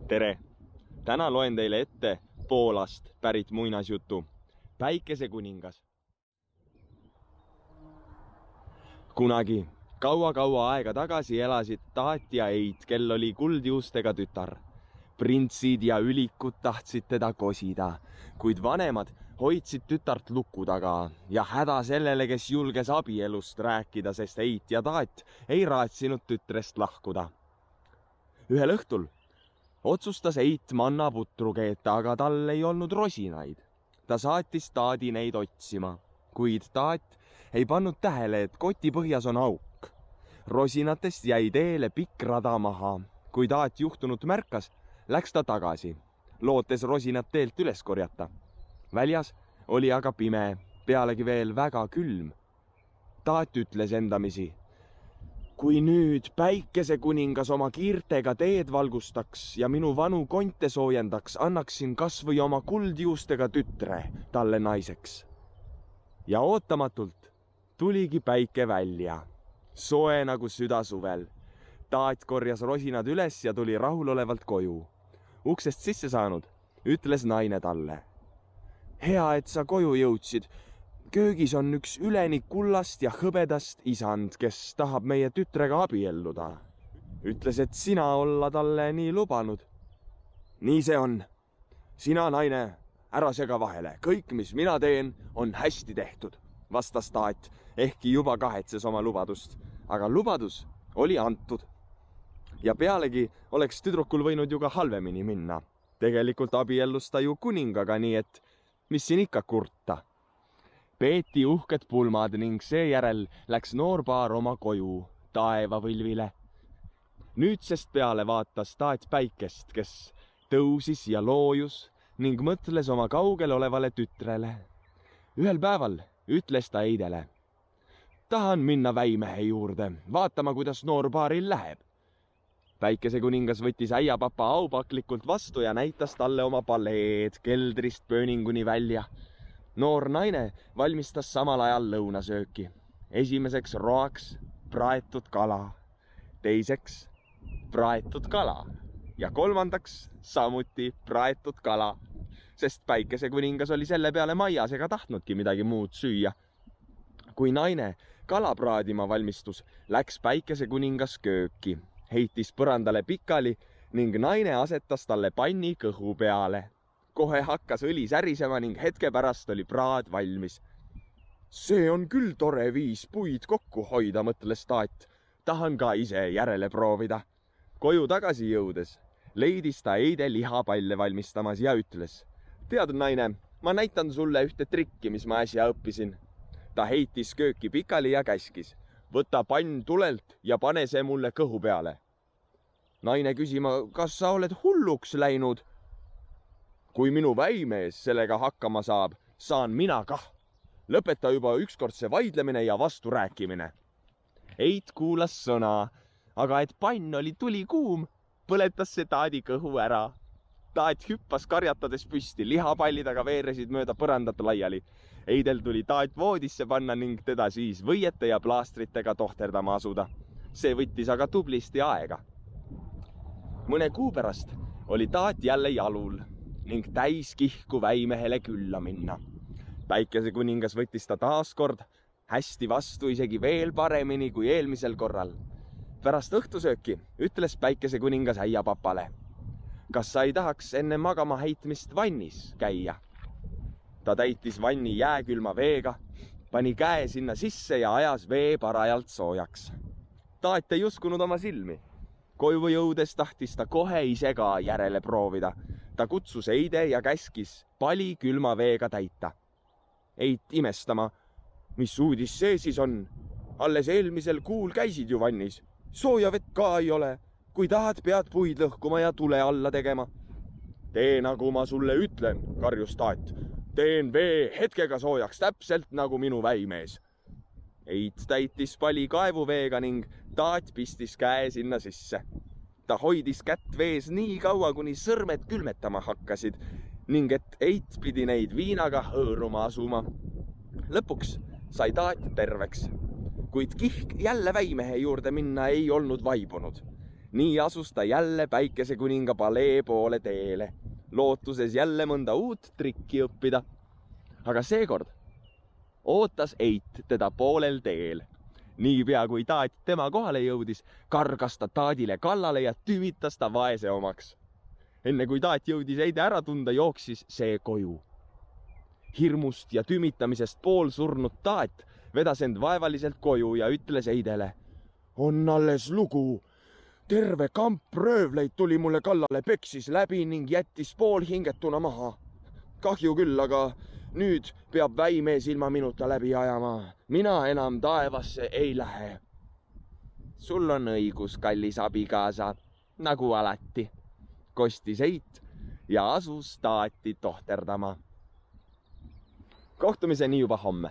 Tere! Täna loen teile ette Poolast pärit muinasjutu Päikesekuningas. Kunagi kaua-kaua aega tagasi elasid Taat ja Eit, kel oli kuldjuustega tütar. Printsid ja ülikud tahtsid teda kosida, kuid vanemad hoidsid tütart luku taga ja häda sellele, kes julges abielust rääkida, sest Eit ja Taat ei raatsinud tütrest lahkuda. Ühel õhtul otsustas Eit mannaputru keeta, aga tal ei olnud rosinaid. Ta saatis Taadi neid otsima, kuid Taat ei pannud tähele, et koti põhjas on auk. Rosinatest jäi teele pikk rada maha. Kui Taat juhtunut märkas, läks ta tagasi, lootes rosinat teelt üles korjata. Väljas oli aga pime, pealegi veel väga külm. Taat ütles endamisi: kui nüüd Päikesekuningas oma kiirtega teed valgustaks ja minu vanu konte soojendaks, annaksin kas või oma kuldjuustega tütre talle naiseks. Ja ootamatult tuligi päike välja, soe nagu süda suvel. Taat korjas rosinad üles ja tuli rahulolevalt koju. Uksest sisse saanud, ütles naine talle: hea, et sa koju jõudsid. Köögis on üks ülenik kullast ja hõbedast isand, kes tahab meie tütrega abielluda. Ütles, et sina olla talle nii lubanud. Nii see on. Sina, naine, ära sega vahele. Kõik, mis mina teen, on hästi tehtud, vastas Taat, ehkki juba kahetses oma lubadust. Aga lubadus oli antud. Ja pealegi oleks tüdrukul võinud ju ka halvemini minna. Tegelikult abiellus ta ju kuningaga, nii et mis siin ikka kurta. Peeti uhked pulmad ning seejärel läks noor paar oma koju taevavõlvile. Nüüdsest peale vaatas Taat päikest, kes tõusis ja loojus ning mõtles oma kaugel olevale tütrele. Ühel päeval ütles ta Eidele: tahan minna väimehe juurde, vaatama, kuidas noor paaril läheb. Päikesekuningas võttis äiapapa aupaklikult vastu ja näitas talle oma paleed keldrist pööninguni välja. Noor naine valmistas samal ajal lõunasööki. Esimeseks roaks praetud kala, teiseks praetud kala ja kolmandaks samuti praetud kala, sest Päikesekuningas oli selle peale majas ega tahtnudki midagi muud süüa. Kui naine kala praadima valmistus, läks Päikesekuningas kööki, heitis põrandale pikali ning naine asetas talle panni kõhu peale. Kohe hakkas õli särisema ning hetke pärast oli praad valmis. See on küll tore viis puid kokku hoida, mõtles Taat. Tahan ka ise järele proovida. Koju tagasi jõudes leidis ta Eide lihapalle valmistamas ja ütles: tead, naine, ma näitan sulle ühte trikki, mis ma äsja õppisin. Ta heitis kööki pikali ja käskis: võta pann tulelt ja pane see mulle kõhu peale. Naine küsima: kas sa oled hulluks läinud? Kui minu väimees sellega hakkama saab, saan mina kah. Lõpeta juba ükskord see vaidlemine ja vasturääkimine. Eit kuulas sõna, aga et pann oli tulikuum, põletas see Taadi kõhu ära. Taat hüppas karjatades püsti, lihapallid aga veeresid mööda põrandat laiali. Eidel tuli Taat voodisse panna ning teda siis võiete ja plaastritega tohterdama asuda. See võttis aga tublisti aega. Mõne kuu pärast oli Taat jälle jalul ning täis kihku väimehele külla minna. Päikesekuningas võttis ta taaskord hästi vastu, isegi veel paremini kui eelmisel korral. Pärast õhtusööki ütles Päikesekuningas äiapapale: kas sa ei tahaks enne magama heitmist vannis käia? Ta täitis vanni jääkülma veega, pani käe sinna sisse ja ajas vee parajalt soojaks. Taat ei uskunud oma silmi. Koju jõudes tahtis ta kohe ise ka järele proovida. Ta kutsus Eide ja käskis pali külma veega täita. Eit imestama: mis uudis see siis on? Alles eelmisel kuul käisid ju vannis. Sooja vett ka ei ole. Kui tahad, pead puid lõhkuma ja tule alla tegema. Tee nagu ma sulle ütlen, karjus Taat. Teen vee hetkega soojaks, täpselt nagu minu väimees. Eit täitis pali kaevuveega ning Taat pistis käe sinna sisse. Ta hoidis kätt vees nii kaua, kuni sõrmed külmetama hakkasid ning et Eit pidi neid viinaga hõõruma asuma. Lõpuks sai Taat terveks, kuid kihk jälle väimehe juurde minna ei olnud vaibunud. nii asus ta jälle päikesekuninga palee poole teele, lootuses jälle mõnda uut trikki õppida. Aga seekord ootas Eit teda poolel teel. Niipea kui taat tema kohale jõudis, kargas ta taadile kallale ja tümitas ta vaese omaks. Enne kui taat jõudis Eide ära tunda, jooksis see koju. Hirmust ja tümitamisest poolsurnud taat vedas end vaevaliselt koju ja ütles Eidele: "On alles lugu. Terve kamp röövleid tuli mulle kallale, peksis läbi ning jättis poolhingetuna maha. Kahju küll, aga nüüd peab väimees ilma minuta läbi ajama. Mina enam taevasse ei lähe." "Sul on õigus, kallis abikaasa, nagu alati," kostis Eit ja asus taati tohterdama. Kohtumiseni juba homme.